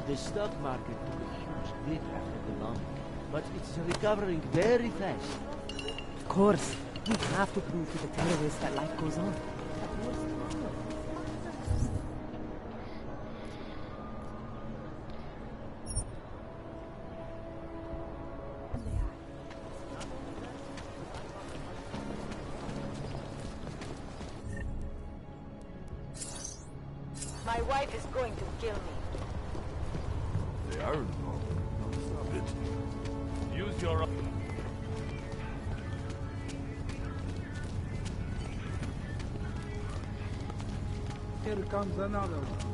The stock market took a huge dip after the bombing, but it's recovering very fast. Of course. We have to prove to the terrorists that life goes on. My wife is going to kill me. They are wrong. Stop it. Use your... Here comes another one.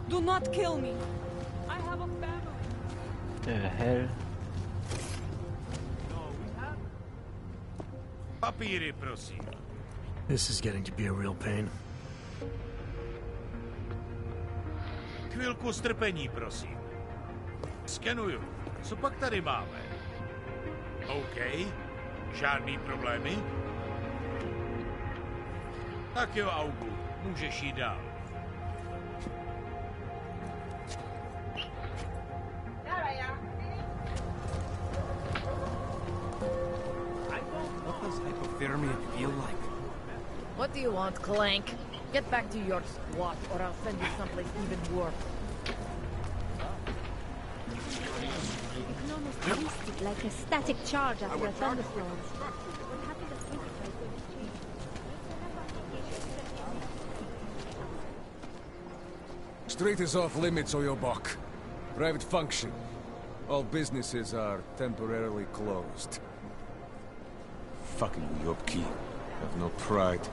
Do not kill me. I have a family. The hell? Papíry, prosím. This is getting to be a real pain. Chvilku strpení, prosím. Skenuju. Co pak tady máme? OK. Žádný problémy? Tak jo, Augu. Můžeš jít dál. What does hypothermia feel like? What do you want, Clank? Get back to your squat, or I'll send you someplace even worse. It can almost taste it like a static charge after a thunderstorm. What happened at this place when it changed? Street is off limits, Oyobok. Private function. All businesses are temporarily closed. Fucking Uyobki. Have no pride.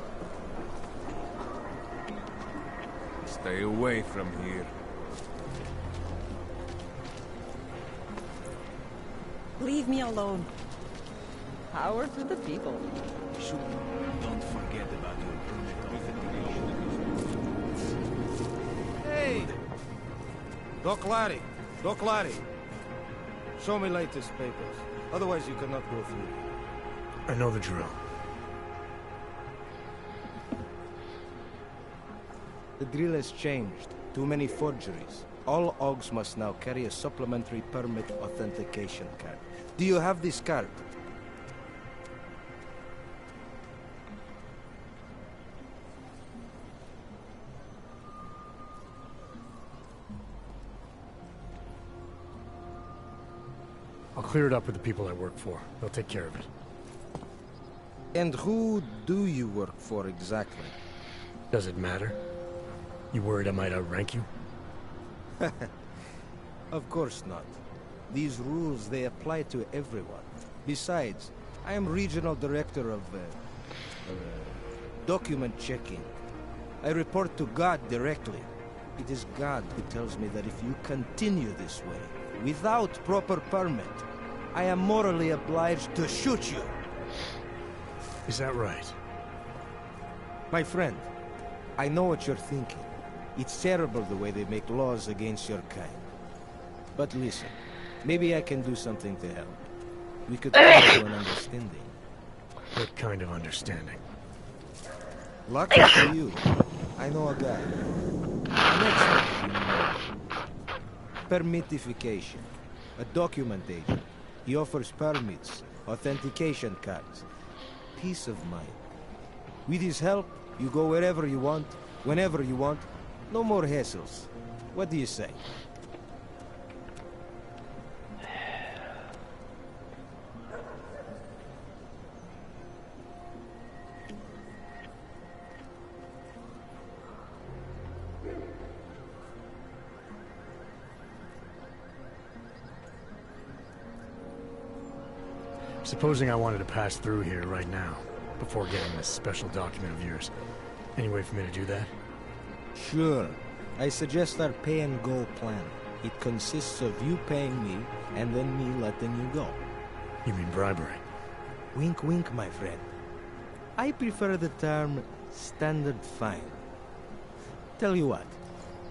Stay away from here. Leave me alone. Power to the people. Don't forget about your permit authentication. Hey! Doc Larry! Doc Larry! Show me latest papers. Otherwise you cannot go through. I know the drill. The drill has changed. Too many forgeries. All OGs must now carry a supplementary permit authentication card. Do you have this card? I'll clear it up with the people I work for. They'll take care of it. And who do you work for exactly? Does it matter? You worried I might outrank you? Of course not. These rules, they apply to everyone. Besides, I am regional director of document checking. I report to God directly. It is God who tells me that if you continue this way, without proper permit, I am morally obliged to shoot you. Is that right? My friend, I know what you're thinking. It's terrible the way they make laws against your kind. But listen, maybe I can do something to help. We could come to an understanding. What kind of understanding? Lucky for you, I know a guy. An expert in permitification. A document agent. He offers permits, authentication cards. Peace of mind. With his help, you go wherever you want, whenever you want. No more hassles. What do you say? Supposing I wanted to pass through here right now, before getting this special document of yours. Any way for me to do that? Sure. I suggest our pay-and-go plan. It consists of you paying me, and then me letting you go. You mean bribery? Wink, wink, my friend. I prefer the term standard fine. Tell you what,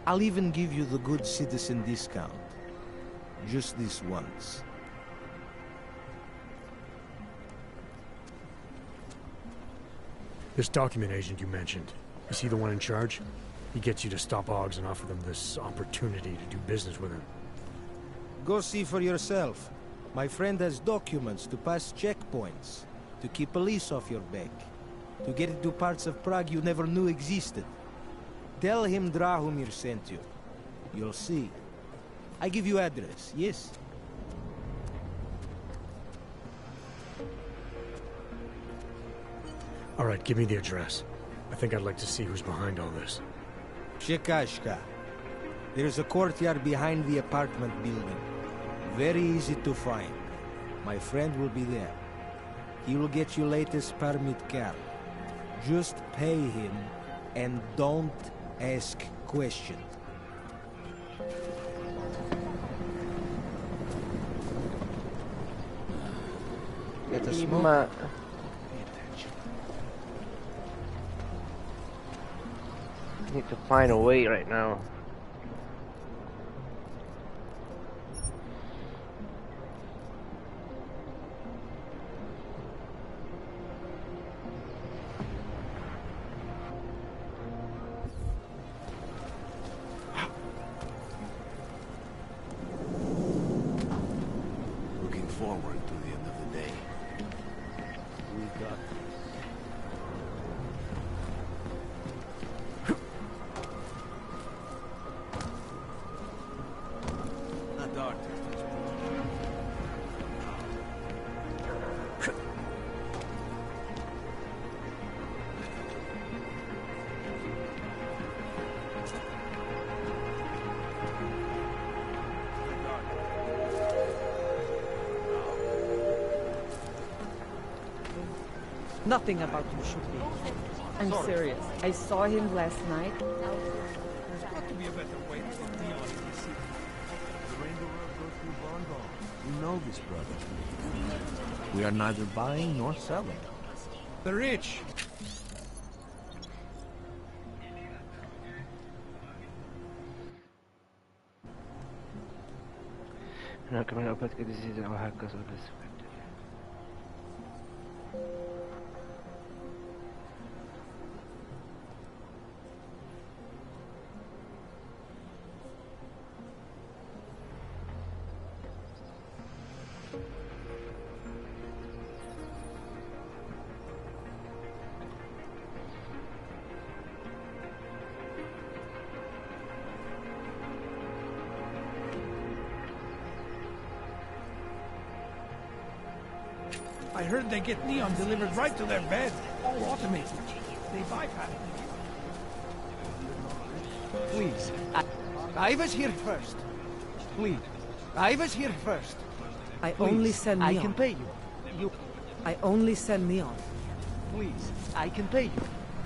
I'll even give you the good citizen discount. Just this once. This document agent you mentioned, is he the one in charge? He gets you to stop Oggs and offer them this opportunity to do business with him. Go see for yourself. My friend has documents to pass checkpoints, to keep police off your back, to get into parts of Prague you never knew existed. Tell him Drahomir sent you. You'll see. I give you address, yes? All right, give me the address. I think I'd like to see who's behind all this. Shekashka. There's a courtyard behind the apartment building. Very easy to find. My friend will be there. He will get you latest permit car. Just pay him and don't ask questions. Get a smoke? Need to find a way right now. Looking forward to the end of the day. We got The doctor. Nothing about him should be. I'm serious. I saw him last night. There's got to be a better way to get Leon in the city. the Rainbow Road goes through Bonbon. You know this, brother. We are neither buying nor selling. The rich. هناك من الأوقات قد يزيد أو هكذا بس. I heard they get neon delivered right to their bed. All automated. They bypass it. Please. I was here first. Please. I was here first. I Please. only sell neon. I can pay you. I only sell neon. Please. I can pay you.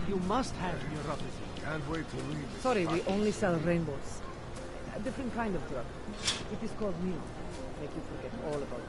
You must have your rubber. Can't wait to read this. Sorry, we only sell rainbows. A different kind of drug. It is called neon. Make you forget all about it.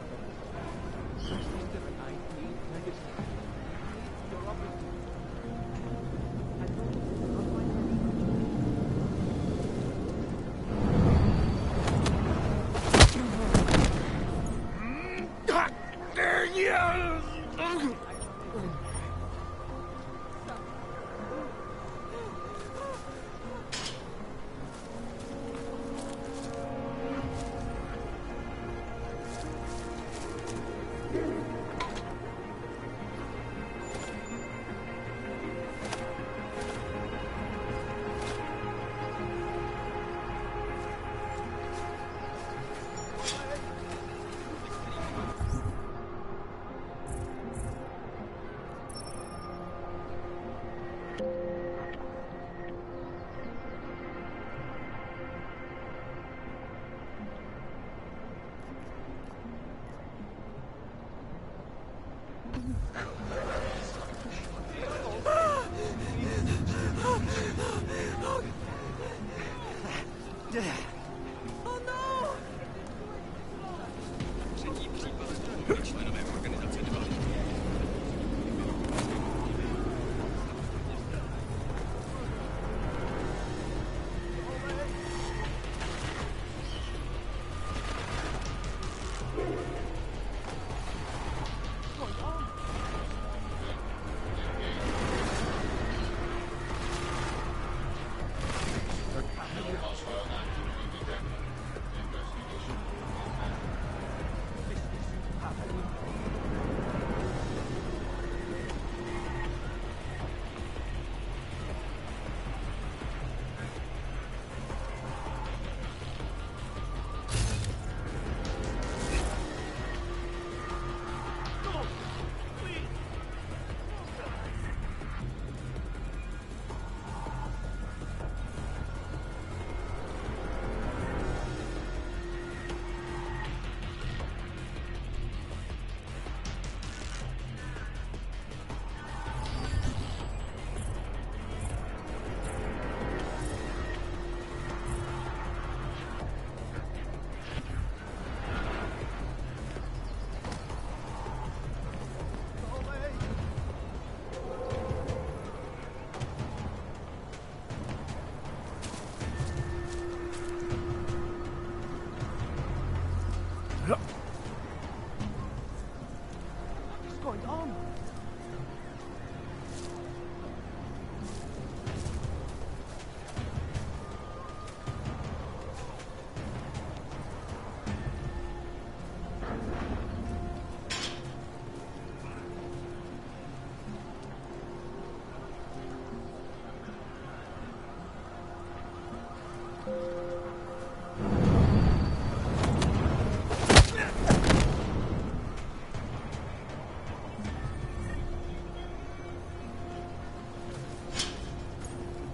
Oh no!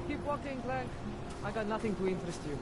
Keep walking, Clank. I got nothing to interest you.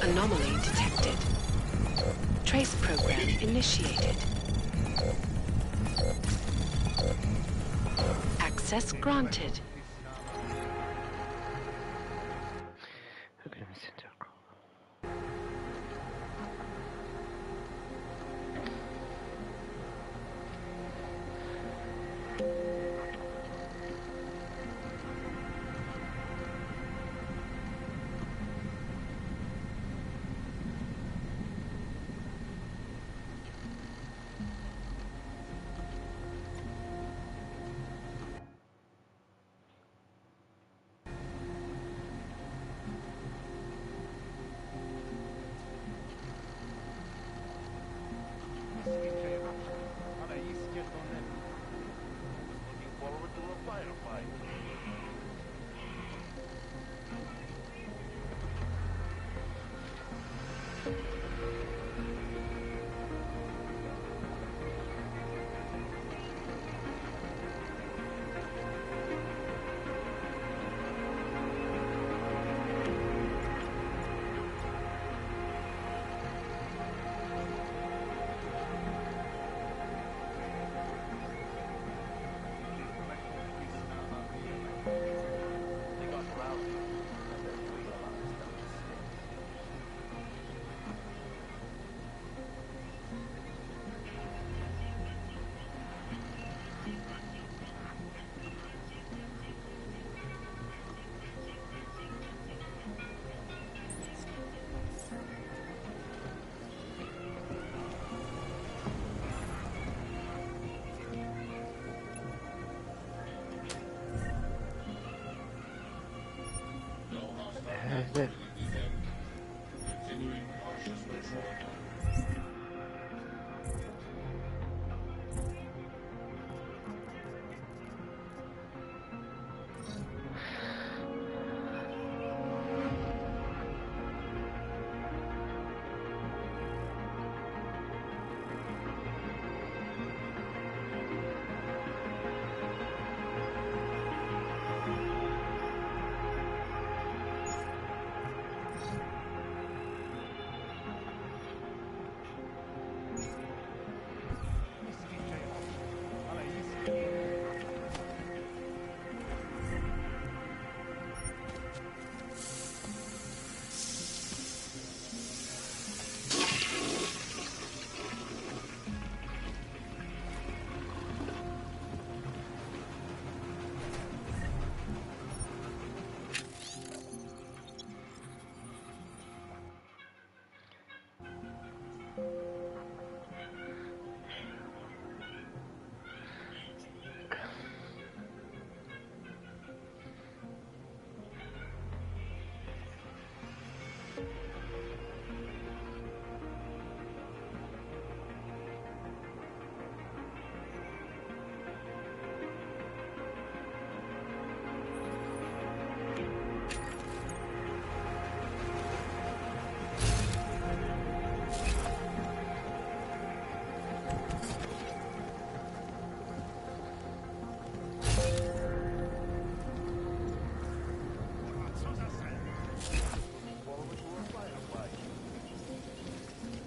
Anomaly detected. Trace program initiated. Access granted.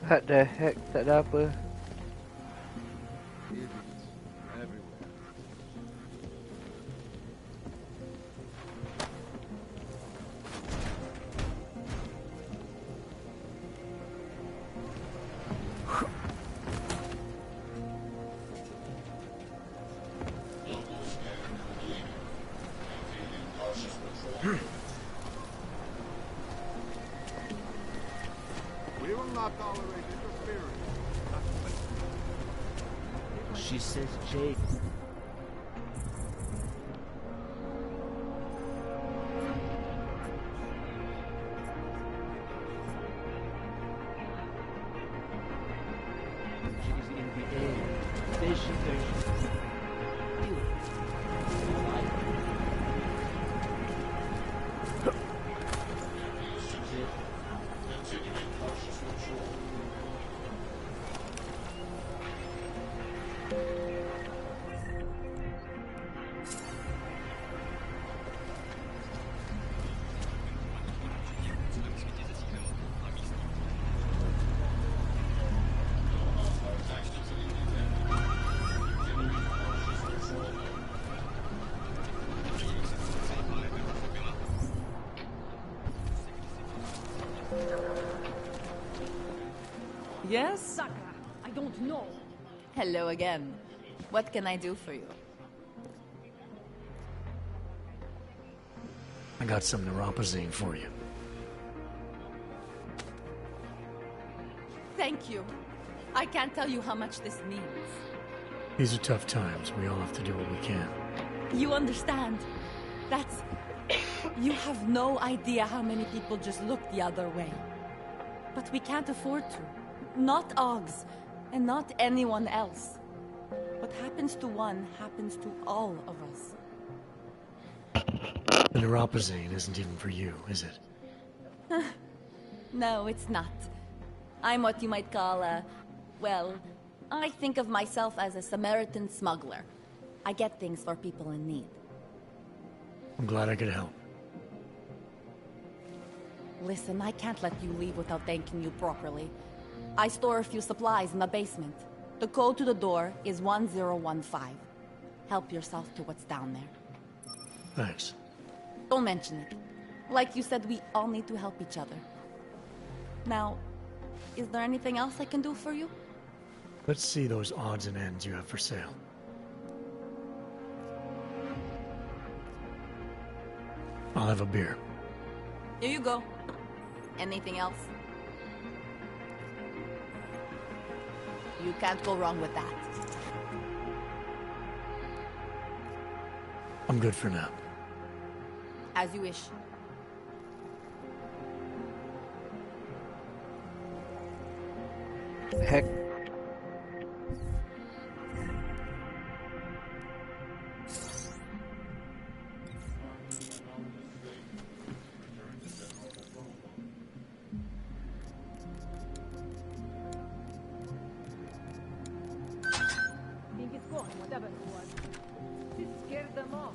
What the heck? Tak ada apa. We will not tolerate interference. She says Jade. She's in the air. There she goes. Yes? Sakra, I don't know. Hello again. What can I do for you? I got some neuropozyne for you. Thank you. I can't tell you how much this means. These are tough times. We all have to do what we can. You understand? That's... You have no idea how many people just look the other way. But we can't afford to. Not Oggs, and not anyone else. What happens to one happens to all of us. The neuropozyne isn't even for you, is it? No, it's not. I'm what you might call a... Well, I think of myself as a Samaritan smuggler. I get things for people in need. I'm glad I could help. Listen, I can't let you leave without thanking you properly. I store a few supplies in the basement. The code to the door is 1015. Help yourself to what's down there. Thanks. Don't mention it. Like you said, we all need to help each other. Now, is there anything else I can do for you? Let's see those odds and ends you have for sale. I'll have a beer. Here you go. Anything else? You can't go wrong with that. I'm good for now. As you wish. Heck. Think it's gone, whatever it was. It scared them off.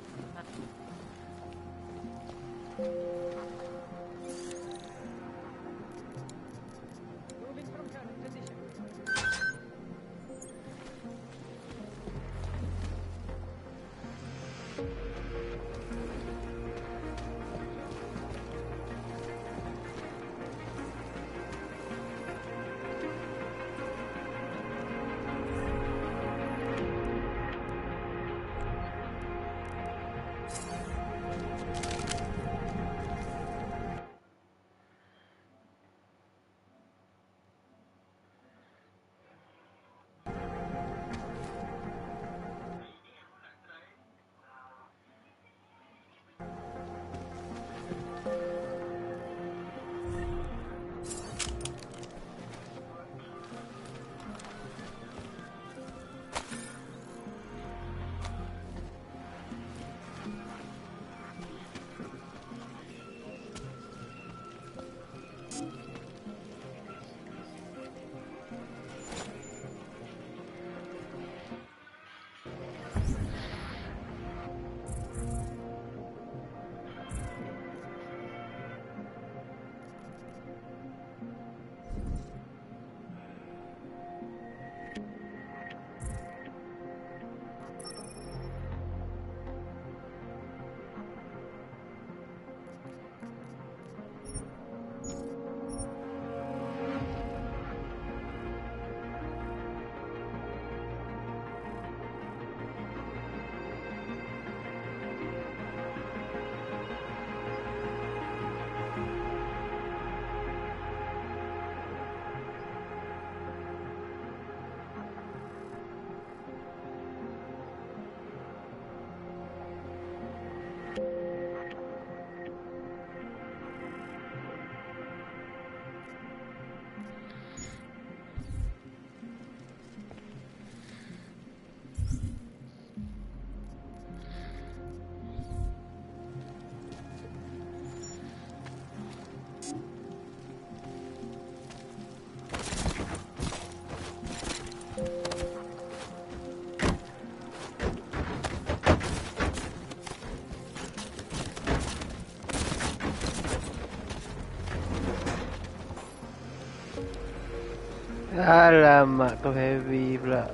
Moving from current position. Alamak, kau heavy pula.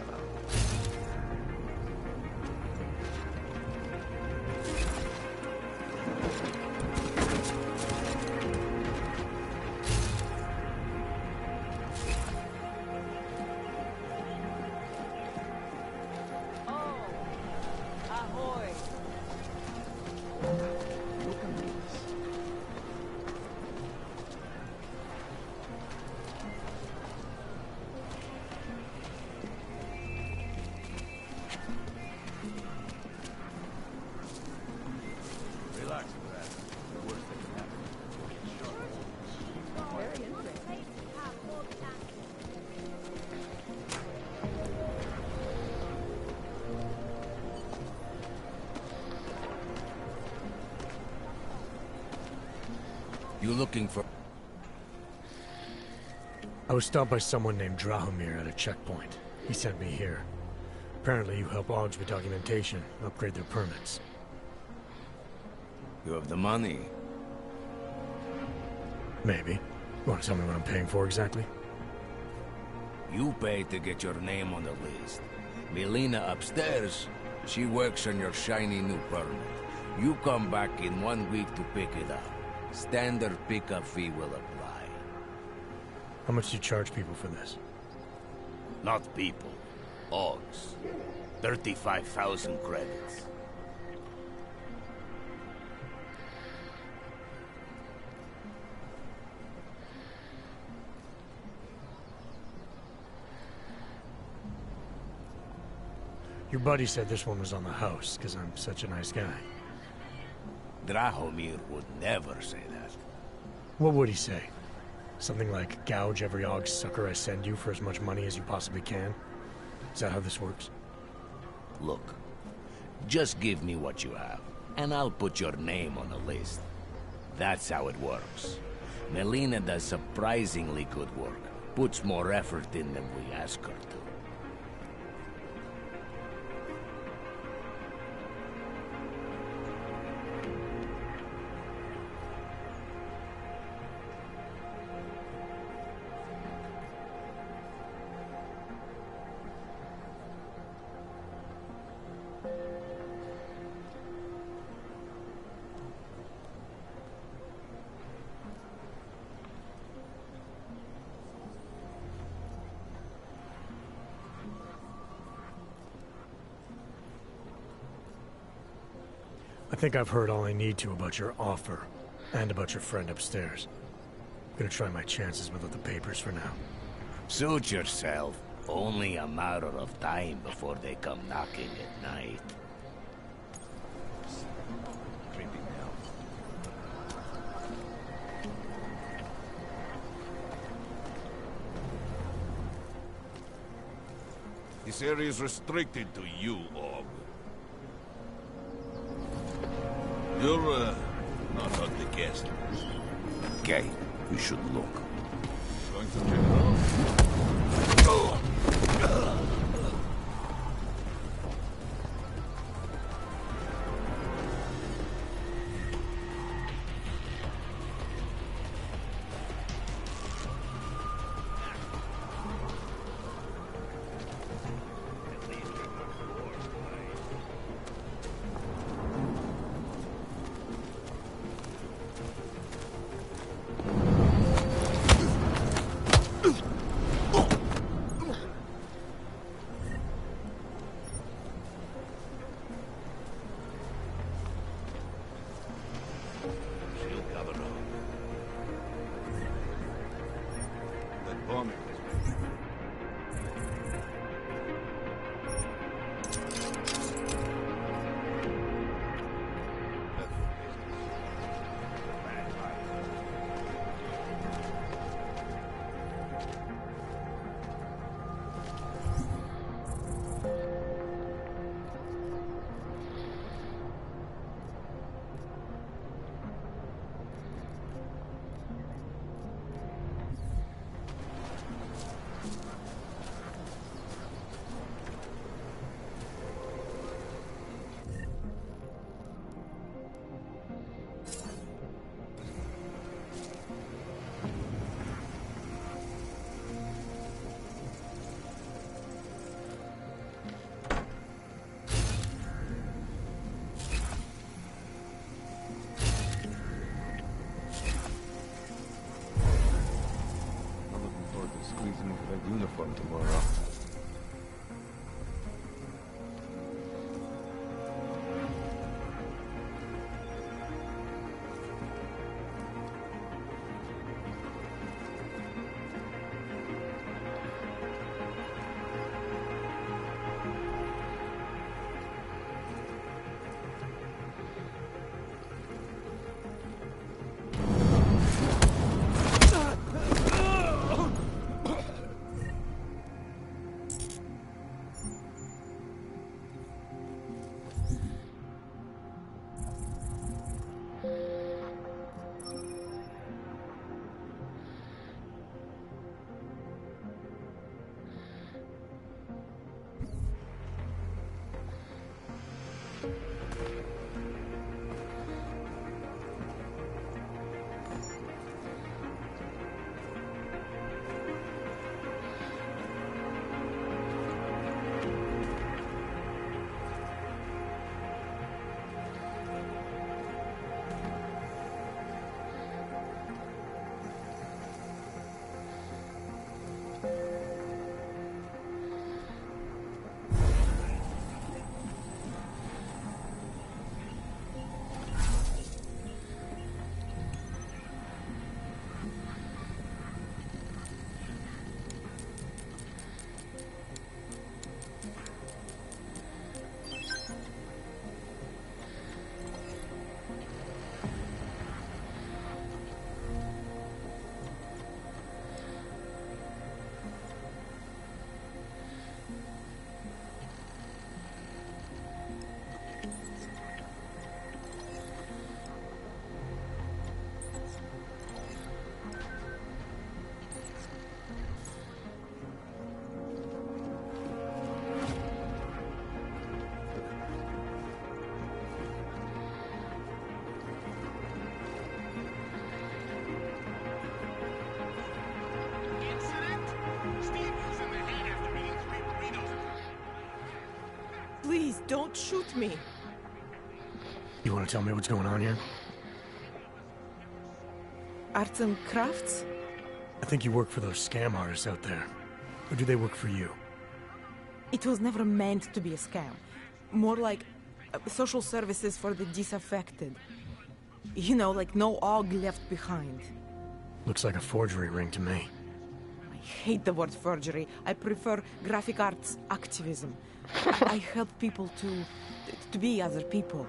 You looking for... I was stopped by someone named Drahomir at a checkpoint. He sent me here. Apparently you help Augs with documentation, upgrade their permits. You have the money? Maybe. You want to tell me what I'm paying for exactly? You pay to get your name on the list. Melina upstairs, she works on your shiny new permit. You come back in 1 week to pick it up. Standard pickup fee will apply. How much do you charge people for this? Not people. Augs. 35,000 credits. Your buddy said this one was on the house, because I'm such a nice guy. Drahomir would never say that. What would he say? Something like, gouge every Aug sucker I send you for as much money as you possibly can? Is that how this works? Look, just give me what you have, and I'll put your name on the list. That's how it works. Melina does surprisingly good work. Puts more effort in than we ask her to. I think I've heard all I need to about your offer, and about your friend upstairs. I'm gonna try my chances without the papers for now. Suit yourself. Only a matter of time before they come knocking at night. Creeping now. This area is restricted to you, Aug. You're, not on the guest list. Okay, we should look. Going to check it out? one tomorrow. Please, don't shoot me. You want to tell me what's going on here? Arts and crafts? I think you work for those scam artists out there. Or do they work for you? It was never meant to be a scam. More like social services for the disaffected. You know, like no Og left behind. Looks like a forgery ring to me. I hate the word forgery. I prefer graphic arts activism. I help people to be other people.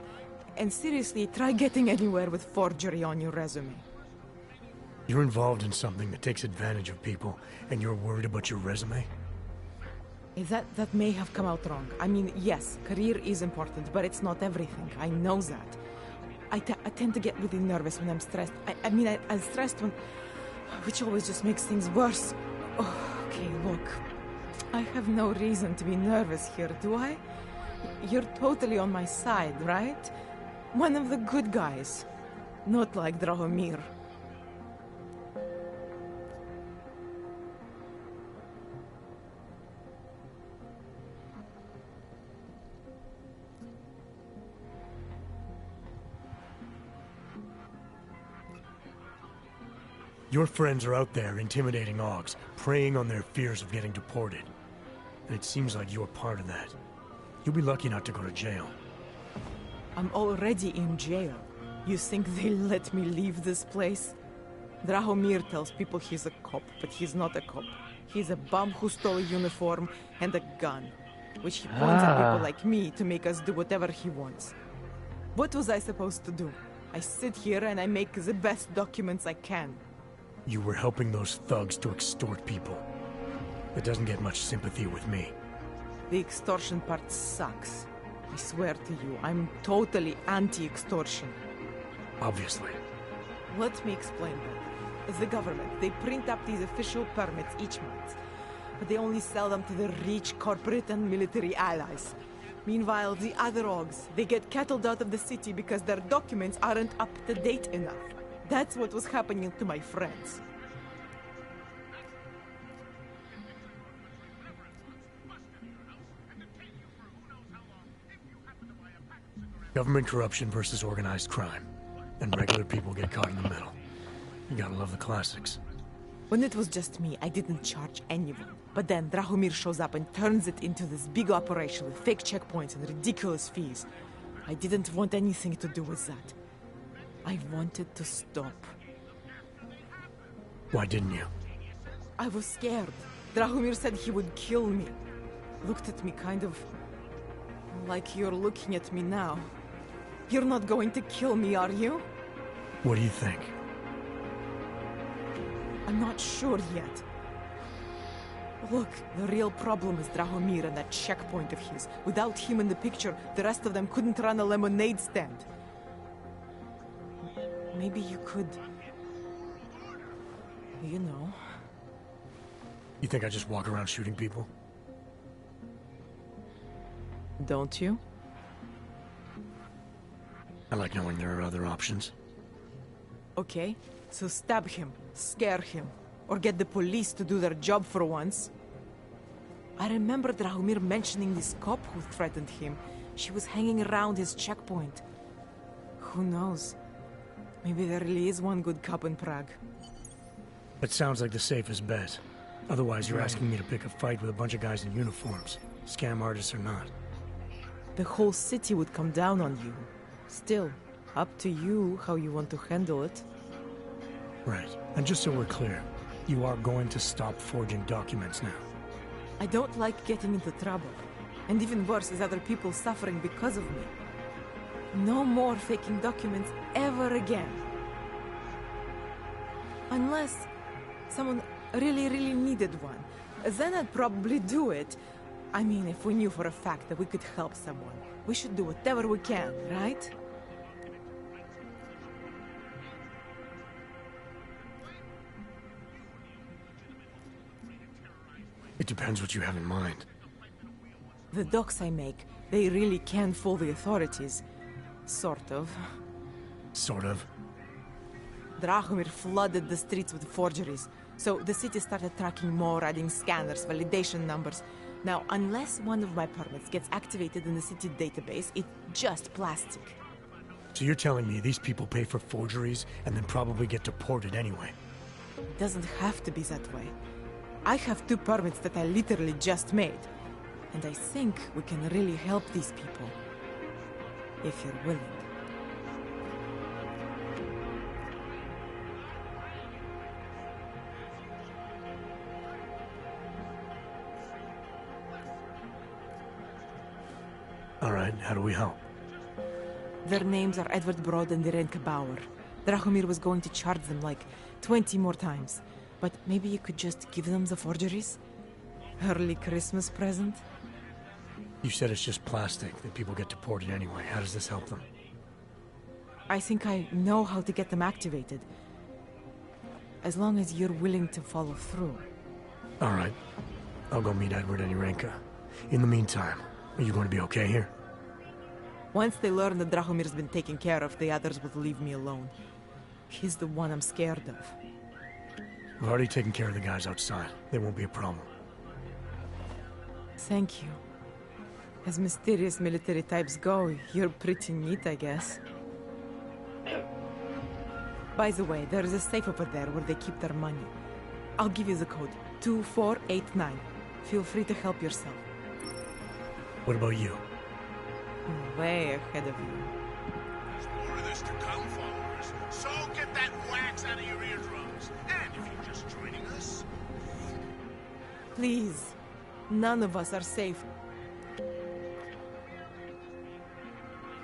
And seriously, try getting anywhere with forgery on your resume. You're involved in something that takes advantage of people, and you're worried about your resume? That may have come out wrong. I mean, yes, career is important, but it's not everything. I know that. I tend to get really nervous when I'm stressed. I'm stressed when... which always just makes things worse. Oh, okay, look. I have no reason to be nervous here, do I? You're totally on my side, right? One of the good guys. Not like Drahomir. Your friends are out there intimidating Augs, preying on their fears of getting deported. And it seems like you're part of that. You'll be lucky not to go to jail. I'm already in jail. You think they'll let me leave this place? Drahomir tells people he's a cop, but he's not a cop. He's a bum who stole a uniform and a gun, which he points at people like me to make us do whatever he wants. What was I supposed to do? I sit here and I make the best documents I can. You were helping those thugs to extort people. It doesn't get much sympathy with me. The extortion part sucks. I swear to you, I'm totally anti-extortion. Obviously. Let me explain that. As the government, they print up these official permits each month, but they only sell them to the rich corporate and military allies. Meanwhile, the other Augs, they get cattled out of the city because their documents aren't up to date enough. That's what was happening to my friends. Government corruption versus organized crime. And regular people get caught in the middle. You gotta love the classics. When it was just me, I didn't charge anyone. But then Drahomir shows up and turns it into this big operation with fake checkpoints and ridiculous fees. I didn't want anything to do with that. I wanted to stop. Why didn't you? I was scared. Drahomir said he would kill me. Looked at me kind of like you're looking at me now. You're not going to kill me, are you? What do you think? I'm not sure yet. Look, the real problem is Drahomir and that checkpoint of his. Without him in the picture, the rest of them couldn't run a lemonade stand. Maybe you could... You know... You think I just walk around shooting people? Don't you? I like knowing there are other options. Okay, so stab him, scare him, or get the police to do their job for once. I remember Drahomir mentioning this cop who threatened him. She was hanging around his checkpoint. Who knows? Maybe there really is one good cop in Prague. That sounds like the safest bet. Otherwise, you're asking me to pick a fight with a bunch of guys in uniforms, scam artists or not. The whole city would come down on you. Still, up to you how you want to handle it. Right. And just so we're clear, you are going to stop forging documents now. I don't like getting into trouble. And even worse is other people suffering because of me. No more faking documents ever again. Unless someone really needed one. Then I'd probably do it. I mean, if we knew for a fact that we could help someone, we should do whatever we can, right? It depends what you have in mind. The docs I make, they really can fool the authorities. Sort of. Sort of. Drahomir flooded the streets with forgeries, so the city started tracking more, adding scanners, validation numbers. Now, unless one of my permits gets activated in the city database, it's just plastic. So you're telling me these people pay for forgeries and then probably get deported anyway? It doesn't have to be that way. I have 2 permits that I literally just made. And I think we can really help these people. If you're willing. All right, how do we help? Their names are Edward Broad and Irenka Bauer. Drahomir was going to charge them like 20 more times. But maybe you could just give them the forgeries? Early Christmas present? You said it's just plastic, that people get deported anyway. How does this help them? I think I know how to get them activated. As long as you're willing to follow through. All right. I'll go meet Edward and Irenka. In the meantime, are you going to be okay here? Once they learn that Drahomir's been taken care of, the others will leave me alone. He's the one I'm scared of. We've already taken care of the guys outside. They won't be a problem. Thank you. As mysterious military types go, you're pretty neat, I guess. By the way, there is a safe over there where they keep their money. I'll give you the code. 2489. Feel free to help yourself. What about you? Way ahead of you. There's more of this to come, followers. So get that wax out of your eardrums. And if you're just joining us... Please. None of us are safe.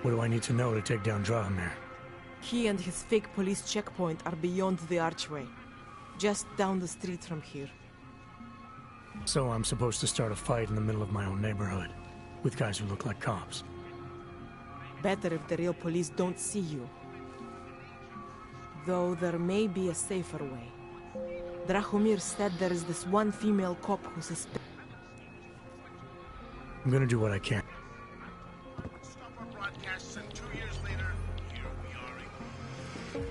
What do I need to know to take down Drahomir? He and his fake police checkpoint are beyond the archway. Just down the street from here. So I'm supposed to start a fight in the middle of my own neighborhood, with guys who look like cops. Better if the real police don't see you. Though there may be a safer way. Drahomir said there is this one female cop who suspects... I'm gonna do what I can. Stop our broadcasts, and 2 years later, here we are again.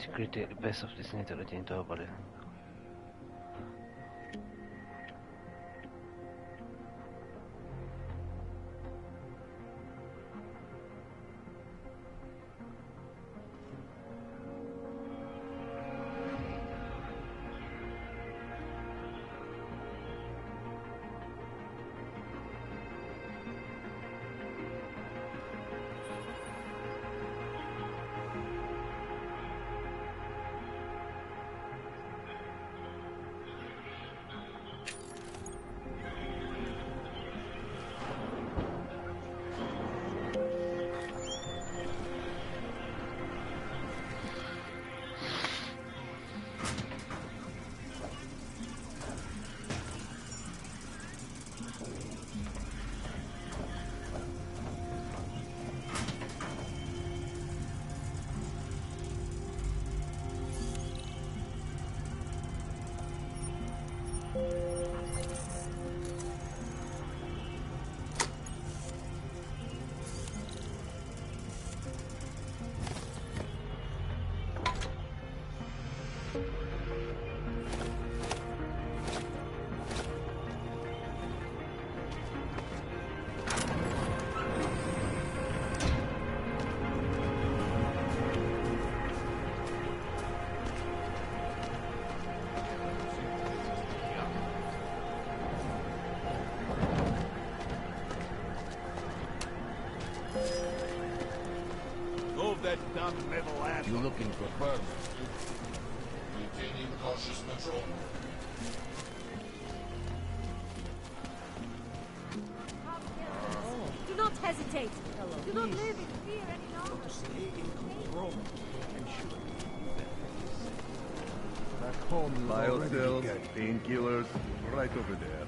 security best of designated routine to about it. That dumb metal ass. You looking for permit? Maintaining cautious patrol. Do not hesitate. Do not live in fear any longer. Stay in control. And sure. Back home, you already Biocells, get painkillers, right over there.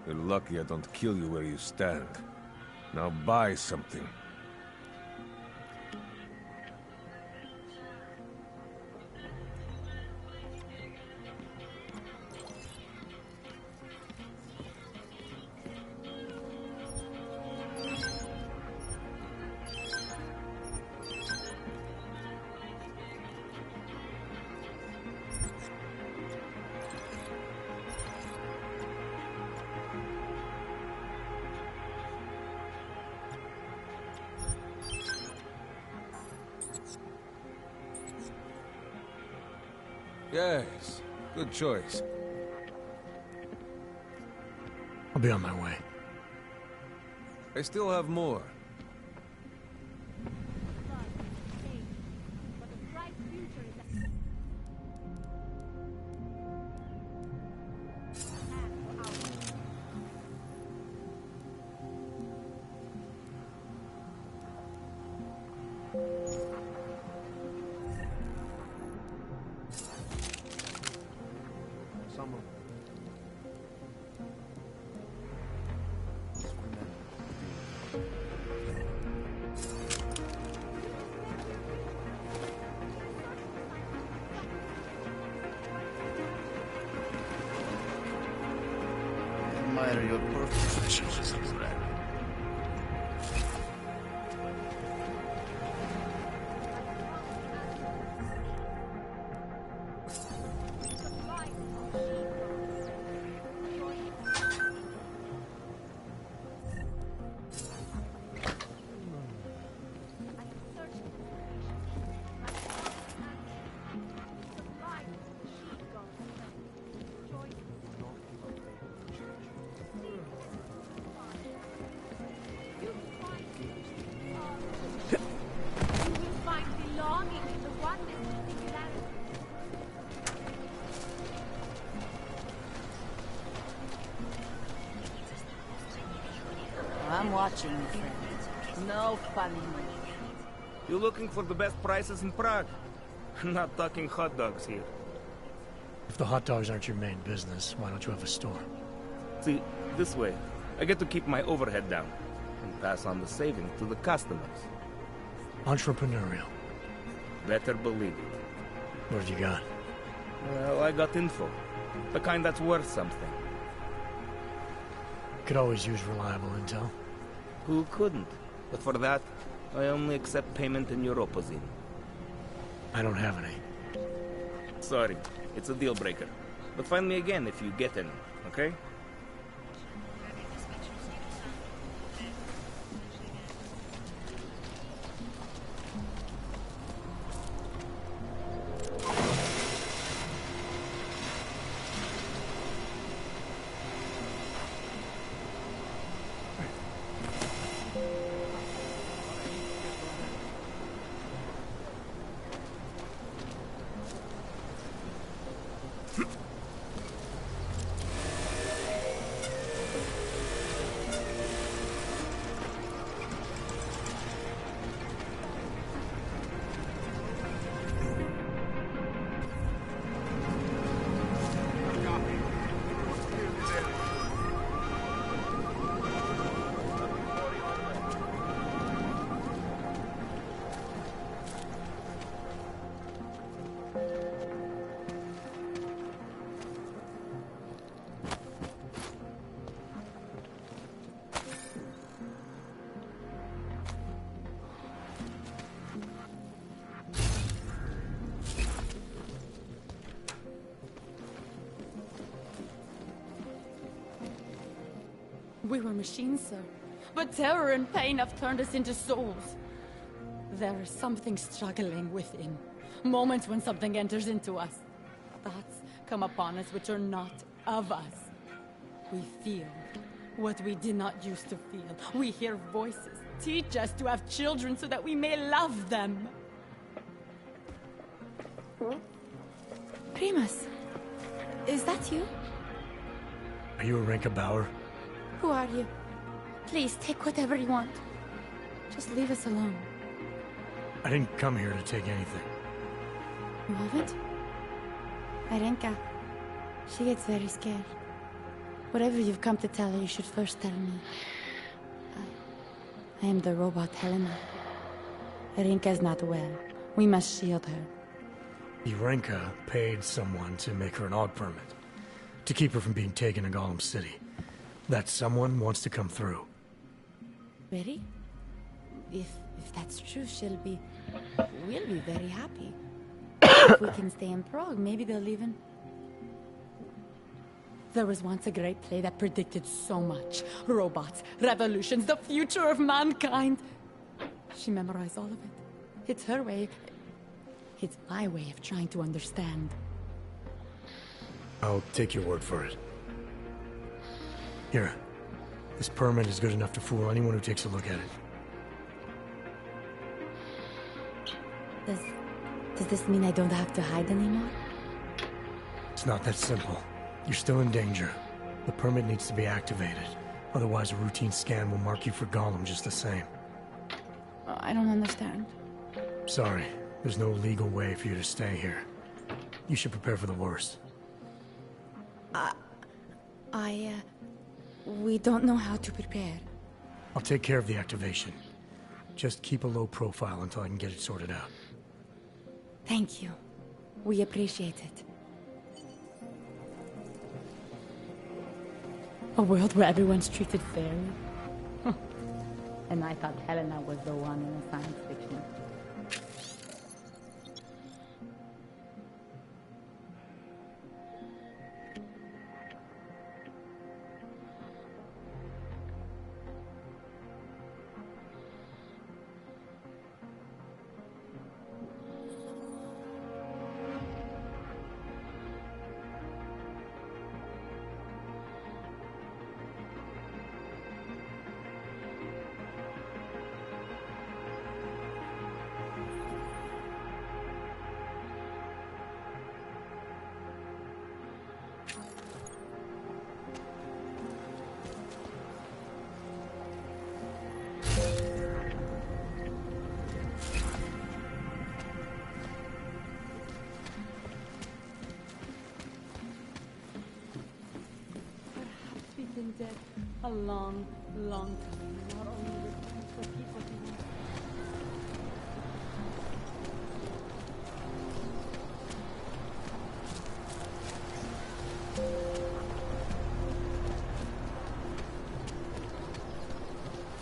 You're lucky I don't kill you where you stand. Now buy something. Yes, good choice. I'll be on my way. I still have more. Admire your professionalism, friend. I'm watching you, friend. No funny moves. You looking for the best prices in Prague? Not talking hot dogs here. If the hot dogs aren't your main business, why don't you have a store? See, this way, I get to keep my overhead down and pass on the savings to the customers. Entrepreneurial. Better believe it. What have you got? Well, I got info. The kind that's worth something. Could always use reliable intel. Who couldn't? But for that, I only accept payment in Europozine. I don't have any. Sorry, it's a deal breaker. But find me again if you get any, okay? We were machines, sir. But terror and pain have turned us into souls. There is something struggling within. Moments when something enters into us. Thoughts come upon us which are not of us. We feel what we did not used to feel. We hear voices. Teach us to have children so that we may love them. Primus, is that you? Are you a Renka Bauer? Who are you? Please, take whatever you want. Just leave us alone. I didn't come here to take anything. You haven't? Arenka. She gets very scared. Whatever you've come to tell her, you should first tell me. I am the robot Helena. Arenka's not well. We must shield her. Renka paid someone to make her an AUG permit. To keep her from being taken to Gollum City. That someone wants to come through. Really? If that's true, we'll be very happy. If we can stay in Prague, maybe they'll even... There was once a great play that predicted so much. Robots, revolutions, the future of mankind. She memorized all of it. It's her way. It's my way of trying to understand. I'll take your word for it. Here. This permit is good enough to fool anyone who takes a look at it. Does this mean I don't have to hide anymore? It's not that simple. You're still in danger. The permit needs to be activated. Otherwise, a routine scan will mark you for Gollum just the same. I don't understand. Sorry. There's no legal way for you to stay here. You should prepare for the worst. We don't know how to prepare. I'll take care of the activation. Just keep a low profile until I can get it sorted out. Thank you. We appreciate it. A world where everyone's treated fairly. And I thought Helena was the one in a science fiction. Dead a long, long time. Not only with the people who...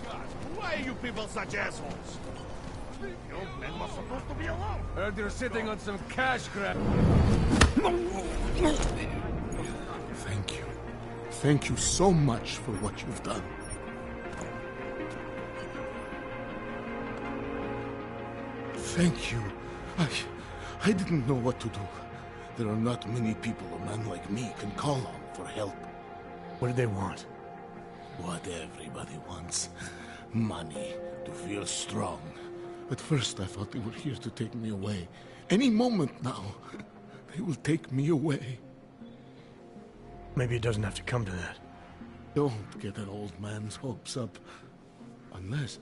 God, why are you people such assholes. The old man was supposed to be alone. Heard you're sitting on some cash grab. Thank you. Thank you so much for what you've done. Thank you. I didn't know what to do. There are not many people a man like me can call on for help. What did they want? What everybody wants. Money, to feel strong. At first I thought they were here to take me away. Any moment now, they will take me away. Maybe it doesn't have to come to that. Don't get an old man's hopes up. Unless...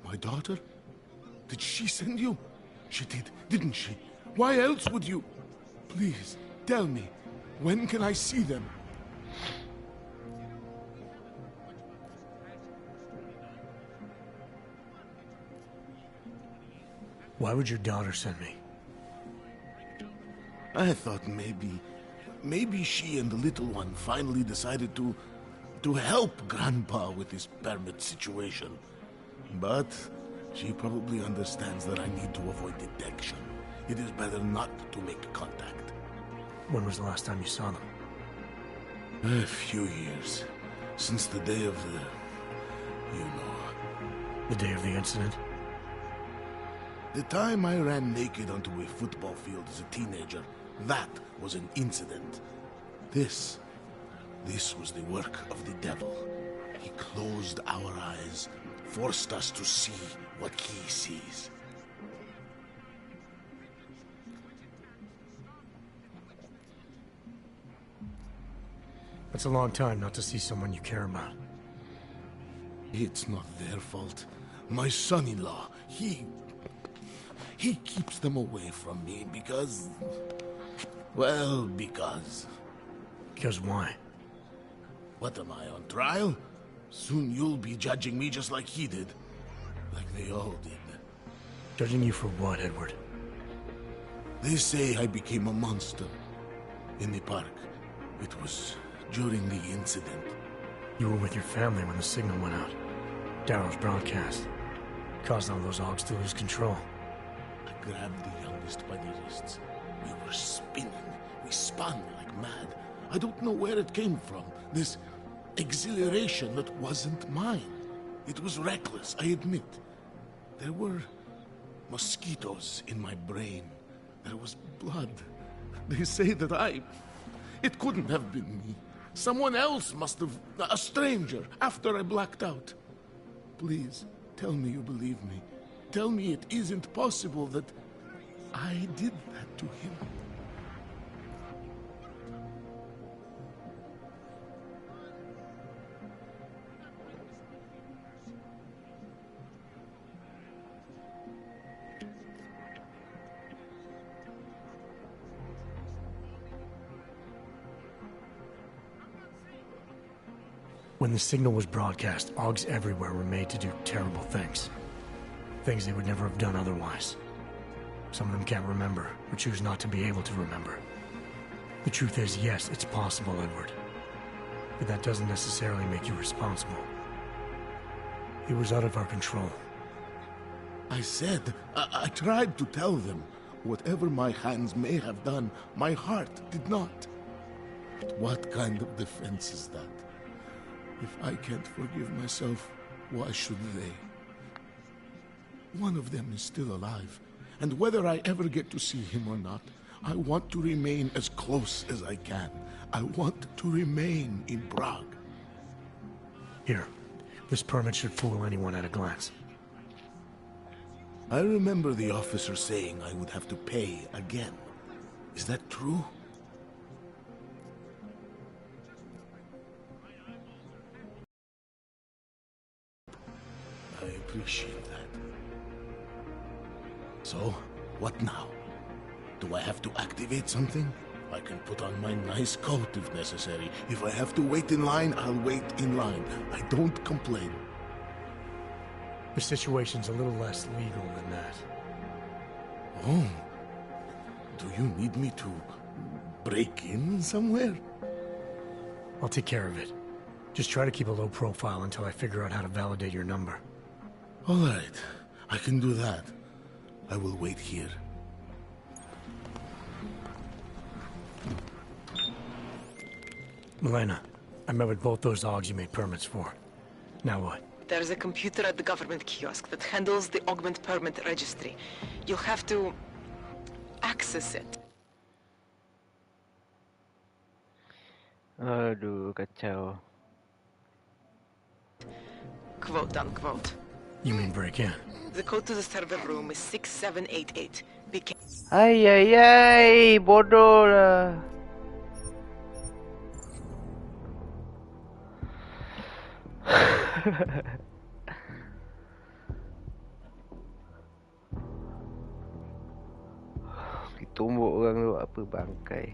My daughter? Did she send you? She did, didn't she? Why else would you... Please, tell me. When can I see them? Why would your daughter send me? I thought maybe she and the little one finally decided to help Grandpa with his permit situation. But she probably understands that I need to avoid detection. It is better not to make contact. When was the last time you saw them? A few years. Since the day of the... you know. The day of the incident? The time I ran naked onto a football field as a teenager, that was an incident. This was the work of the devil. He closed our eyes, forced us to see what he sees. That's a long time not to see someone you care about. It's not their fault. My son-in-law, he keeps them away from me because... well, because... Because why? What am I, on trial? Soon you'll be judging me just like he did. Like they all did. Judging you for what, Edward? They say I became a monster. In the park. It was during the incident. You were with your family when the signal went out. Darrow's broadcast. Caused all those Augs to lose control. I grabbed the youngest by the wrists. We were spinning. We spun like mad. I don't know where it came from. This exhilaration that wasn't mine. It was reckless, I admit. There were mosquitoes in my brain. There was blood. They say that it couldn't have been me. Someone else must have... a stranger, after I blacked out. Please, tell me you believe me. Tell me it isn't possible that I did that to him. When the signal was broadcast, Augs everywhere were made to do terrible things. Things they would never have done otherwise. Some of them can't remember, or choose not to be able to remember. The truth is, yes, it's possible, Edward. But that doesn't necessarily make you responsible. It was out of our control. I said, I tried to tell them. Whatever my hands may have done, my heart did not. But what kind of defense is that? If I can't forgive myself, why should they? One of them is still alive, and whether I ever get to see him or not, I want to remain as close as I can. I want to remain in Prague. Here, this permit should fool anyone at a glance. I remember the officer saying I would have to pay again. Is that true? I appreciate that. So, what now? Do I have to activate something? I can put on my nice coat if necessary. If I have to wait in line, I'll wait in line. I don't complain. The situation's a little less legal than that. Oh. Do you need me to break in somewhere? I'll take care of it. Just try to keep a low profile until I figure out how to validate your number. All right, I can do that. I will wait here. Milena, I met with both those Augs you made permits for. Now what? There's a computer at the government kiosk that handles the augment permit registry. You'll have to access it. Aduh, kacau. Quote unquote. You mean break in? The code to the server room is 6788. Be Ay, ay, ay, bodoh lah. Ditumbuk orang tu apa bangkai.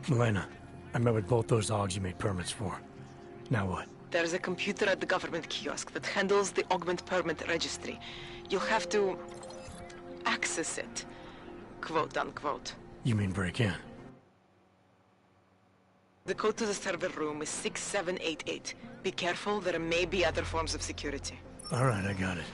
Milena, I met with both those Augs you made permits for. Now what? There's a computer at the government kiosk that handles the augment permit registry. You'll have to access it. Quote unquote. You mean break in? The code to the server room is 6788. Be careful, there may be other forms of security. All right, I got it.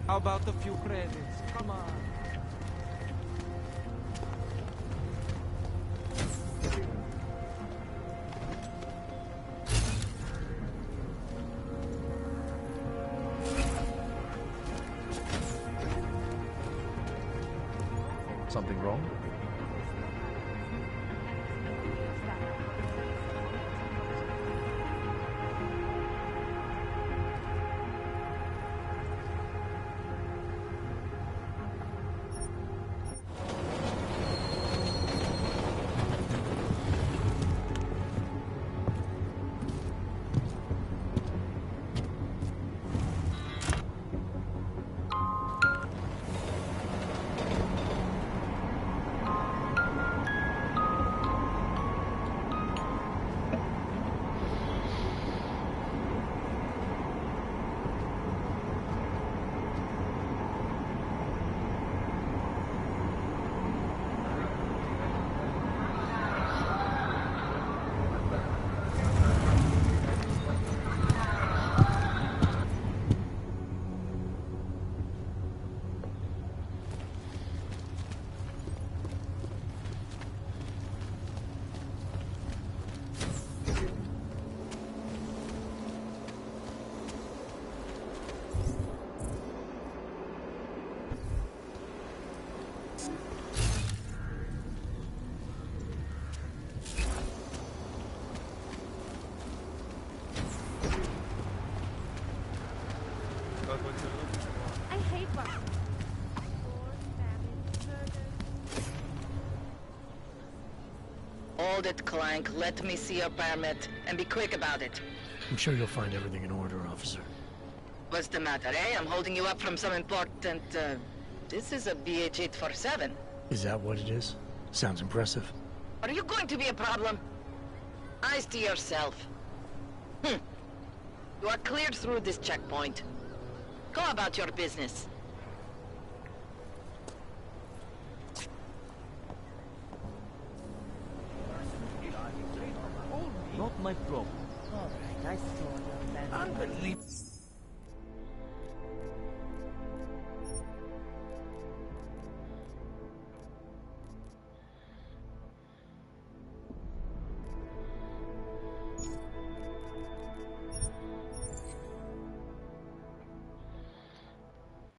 How about a few credits? Come on. Something wrong? I hate Russia. Hold it, Clank. Let me see your permit, and be quick about it. I'm sure you'll find everything in order, officer. What's the matter, eh? I'm holding you up from some important, This is a BH-847. Is that what it is? Sounds impressive. Are you going to be a problem? Eyes to yourself. You are cleared through this checkpoint. Go about your business. Not my problem. All right, I saw your plan. Unbelievable.